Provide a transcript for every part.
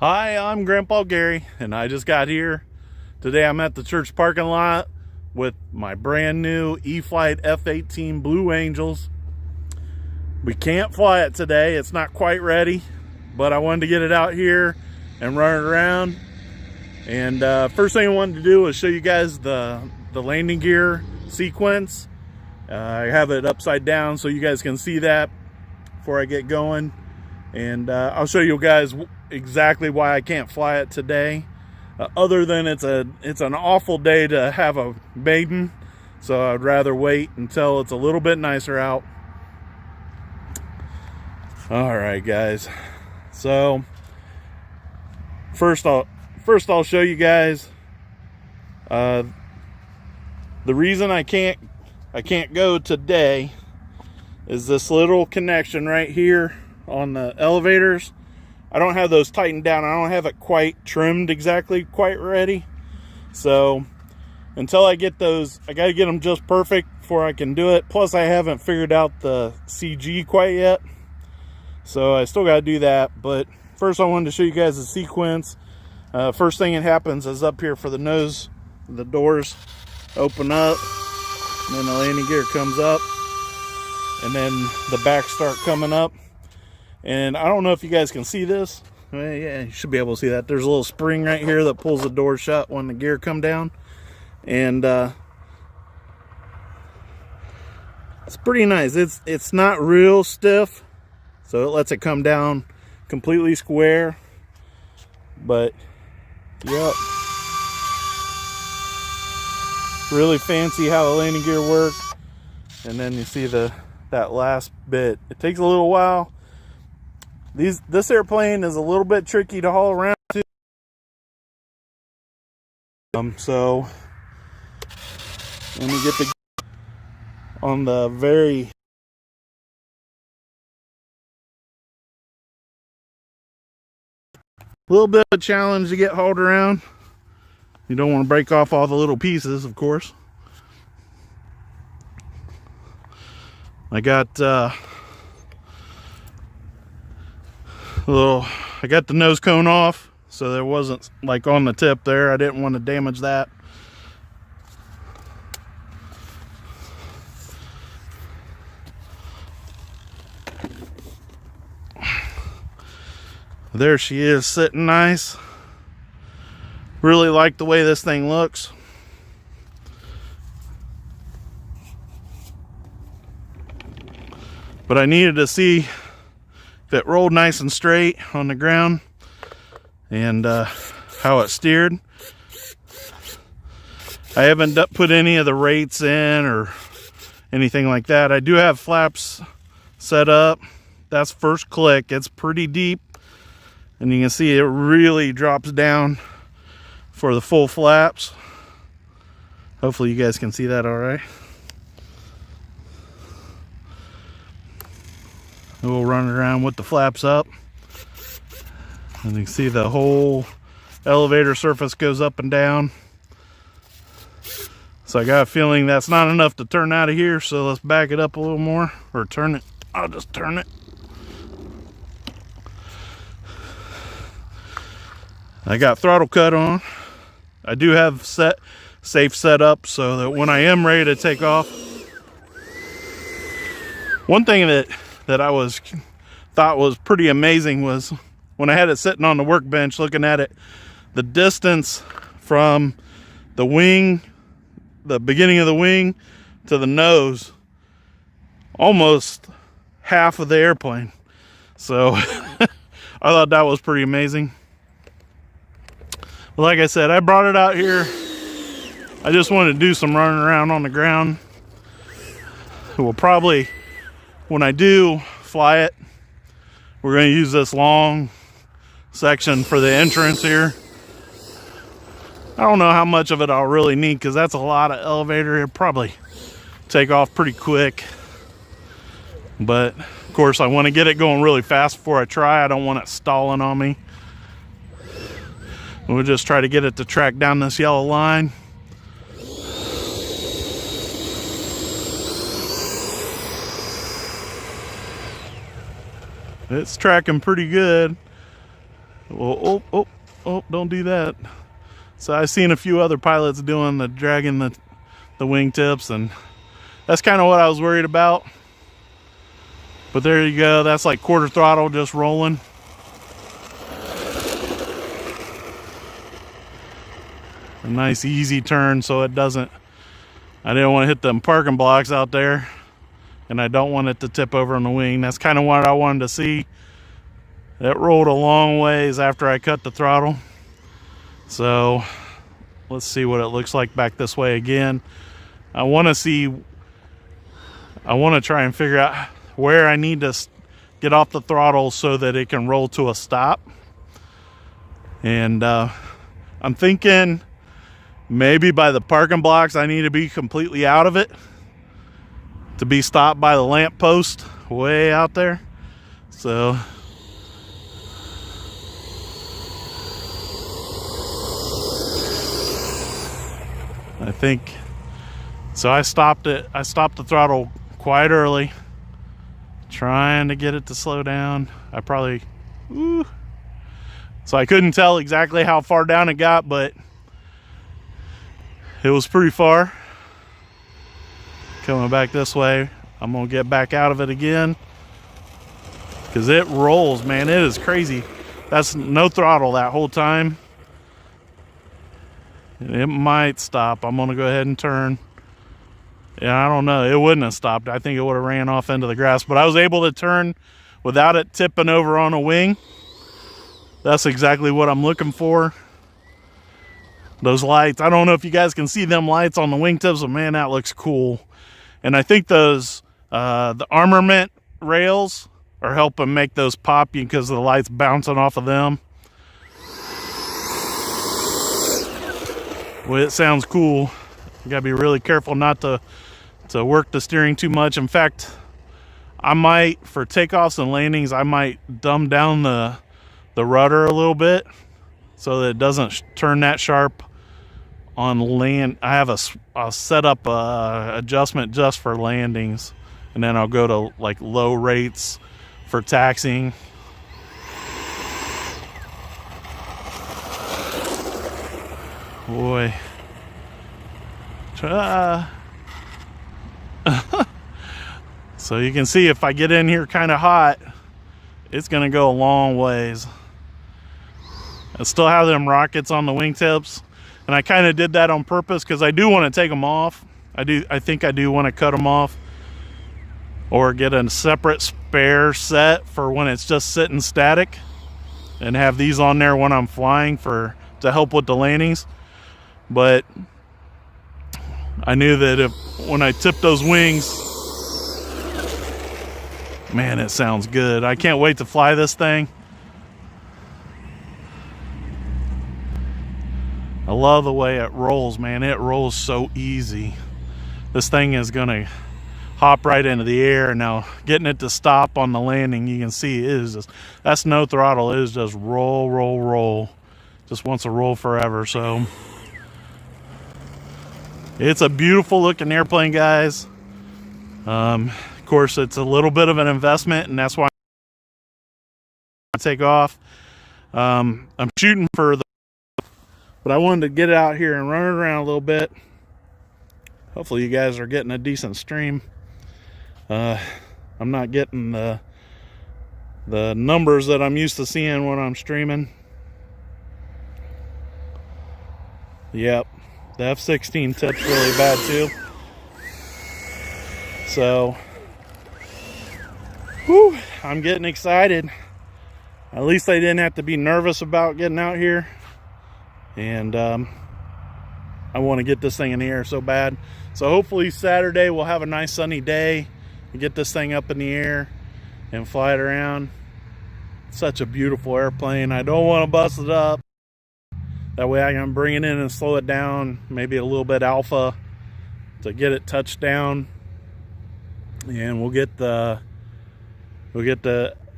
Hi, I'm Grandpa Gary, and I just got here. Today I'm at the church parking lot with my brand new E-flite F-18 Blue Angels. We can't fly it today, it's not quite ready, but I wanted to get it out here and run it around. And first thing I wanted to do was show you guys the landing gear sequence. I have it upside down so you guys can see that before I get going. And I'll show you guys exactly why I can't fly it today, other than it's an awful day to have a maiden, so I'd rather wait until it's a little bit nicer out. All right, guys, so first I'll show you guys the reason I can't go today is this little connection right here on the elevators. I don't have those tightened down. I don't have it quite trimmed exactly, quite ready. So until I get those, I got to get them just perfect before I can do it. Plus I haven't figured out the CG quite yet, so I still got to do that. But first I wanted to show you guys the sequence. First thing that happens is up here for the nose, the doors open up, and then the landing gear comes up, and then the back start coming up. And I don't know if you guys can see this. Well, yeah, you should be able to see that. There's a little spring right here that pulls the door shut when the gear come down. And it's pretty nice. It's not real stiff, so it lets it come down completely square. But, yep. Really fancy how the landing gear works. And then you see that last bit. It takes a little while. This airplane is a little bit tricky to haul around to. So let me get on the very little bit of a challenge to get hauled around. You don't want to break off all the little pieces, of course. I got I got the nose cone off, so there wasn't like on the tip there. I didn't want to damage that. There she is, sitting nice. Really like the way this thing looks. But I needed to see if it rolled nice and straight on the ground and how it steered. I haven't put any of the rates in or anything like that. I do have flaps set up. That's first click. It's pretty deep, and you can see it really drops down for the full flaps. Hopefully you guys can see that all right. We'll run around with the flaps up, and you can see the whole elevator surface goes up and down. So I got a feeling that's not enough to turn out of here, so let's back it up a little more, or turn it. I'll just turn it. I got throttle cut on. I do have safe set up so that when I am ready to take off. One thing that I thought was pretty amazing was when I had it sitting on the workbench looking at it, the distance from the wing, the beginning of the wing, to the nose, almost half of the airplane. So I thought that was pretty amazing. But like I said, I brought it out here. I just wanted to do some running around on the ground. We'll probably, when I do fly it, we're going to use this long section for the entrance here. I don't know how much of it I'll really need, because that's a lot of elevator. It'll probably take off pretty quick, but of course I want to get it going really fast before I try. I don't want it stalling on me. We'll just try to get it to track down this yellow line. It's tracking pretty good. Oh, oh, oh, don't do that. So I've seen a few other pilots doing the dragging the wingtips, and that's kind of what I was worried about. But there you go. That's like quarter throttle, just rolling. A nice easy turn, so it doesn't, I didn't want to hit them parking blocks out there, and I don't want it to tip over on the wing. That's kind of what I wanted to see. It rolled a long ways after I cut the throttle. So let's see what it looks like back this way again. I want to try and figure out where I need to get off the throttle so that it can roll to a stop. And I'm thinking maybe by the parking blocks I need to be completely out of it to be stopped by the lamp post way out there. So I think so. I stopped it. I stopped the throttle quite early, trying to get it to slow down. I probably, so I couldn't tell exactly how far down it got, but it was pretty far. Coming back this way, I'm gonna get back out of it again because it rolls, man. It is crazy. That's no throttle that whole time. It might stop. I'm gonna go ahead and turn. Yeah, I don't know. It wouldn't have stopped. I think it would have ran off into the grass, but I was able to turn without it tipping over on a wing. That's exactly what I'm looking for. Those lights, I don't know if you guys can see them lights on the wingtips, but man, that looks cool. And I think those, the armament rails are helping make those pop because of the lights bouncing off of them. Well, it sounds cool. You gotta be really careful not to work the steering too much. In fact, I might, for takeoffs and landings, I might dumb down the rudder a little bit so that it doesn't turn that sharp on land. I have I'll set up a adjustment just for landings, and then I'll go to like low rates for taxiing. Boy. So you can see if I get in here kind of hot, it's gonna go a long ways. I still have them rockets on the wingtips, and I kind of did that on purpose because I do want to take them off. I think I do want to cut them off or get a separate spare set for when it's just sitting static, and have these on there when I'm flying to help with the landings. But I knew that when I tip those wings, man, it sounds good. I can't wait to fly this thing. I love the way it rolls, man. It rolls so easy. This thing is gonna hop right into the air. Now, getting it to stop on the landing, you can see it is just, that's no throttle. It is just roll, roll, roll. Just wants to roll forever. So it's a beautiful looking airplane, guys. Of course, it's a little bit of an investment, and that's why I take off. I'm shooting for but I wanted to get it out here and run it around a little bit. Hopefully you guys are getting a decent stream. I'm not getting the numbers that I'm used to seeing when I'm streaming. Yep, the F-16 tips really bad too. So, whew, I'm getting excited. At least I didn't have to be nervous about getting out here. And I want to get this thing in the air so bad. So hopefully Saturday we'll have a nice sunny day and get this thing up in the air and fly it around. It's such a beautiful airplane. I don't want to bust it up. That way I can bring it in and slow it down, maybe a little bit alpha to get it touched down. And we'll get the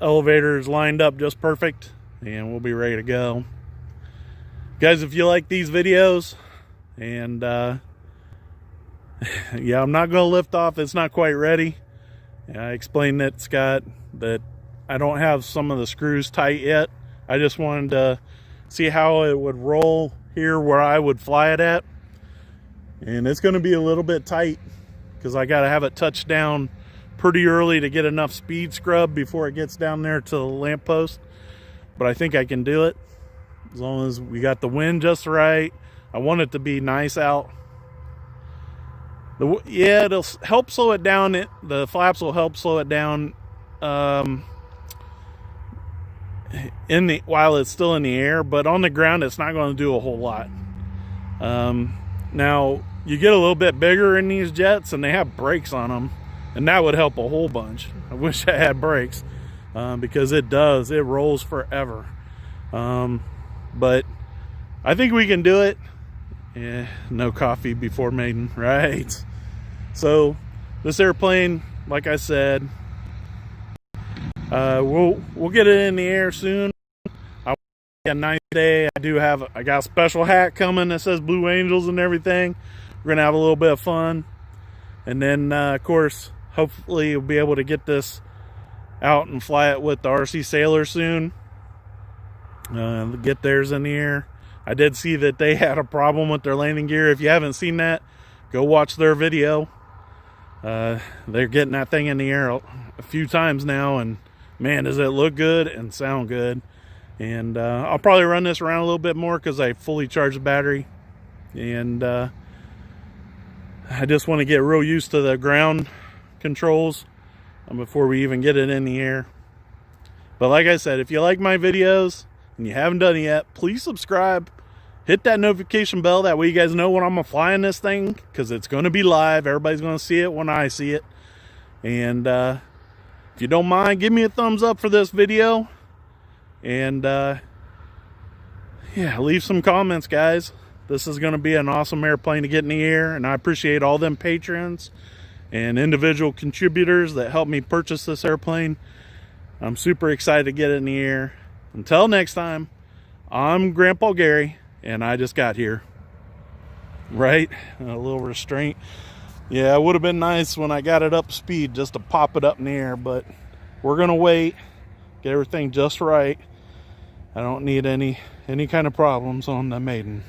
elevators lined up just perfect, and we'll be ready to go. Guys, if you like these videos, and yeah, I'm not going to lift off. It's not quite ready. I explained that, Scott, that I don't have some of the screws tight yet. I just wanted to see how it would roll here where I would fly it at. And it's going to be a little bit tight because I got to have it touched down pretty early to get enough speed scrub before it gets down there to the lamppost. But I think I can do it as long as we got the wind just right. I want it to be nice out. Yeah, it'll help slow it down. The flaps will help slow it down while it's still in the air, but on the ground it's not going to do a whole lot. Now you get a little bit bigger in these jets and they have brakes on them, and that would help a whole bunch. I wish I had brakes because it rolls forever. But I think we can do it. Yeah, no coffee before maiden, right? So this airplane, like I said, we'll get it in the air soon. I a nice day. I got a special hat coming that says Blue Angels and everything. We're gonna have a little bit of fun, and then of course, hopefully, we'll be able to get this out and fly it with the RC Sailor soon. Get theirs in the air. I did see that they had a problem with their landing gear. If you haven't seen that, go watch their video. They're getting that thing in the air a few times now, and man, does it look good and sound good. And I'll probably run this around a little bit more because I fully charged the battery. And I just want to get real used to the ground controls before we even get it in the air. But like I said, if you like my videos and you haven't done it yet, please subscribe. Hit that notification bell. That way you guys know when I'm flying this thing, because it's going to be live. Everybody's going to see it when I see it. And if you don't mind, give me a thumbs up for this video. And yeah, leave some comments, guys. This is going to be an awesome airplane to get in the air. And I appreciate all them patrons and individual contributors that helped me purchase this airplane. I'm super excited to get it in the air. Until next time, I'm Grandpa Gary, and I just got here. Right? A little restraint. Yeah, it would have been nice when I got it up speed just to pop it up in the air, but we're going to wait, get everything just right. I don't need any kind of problems on the maiden.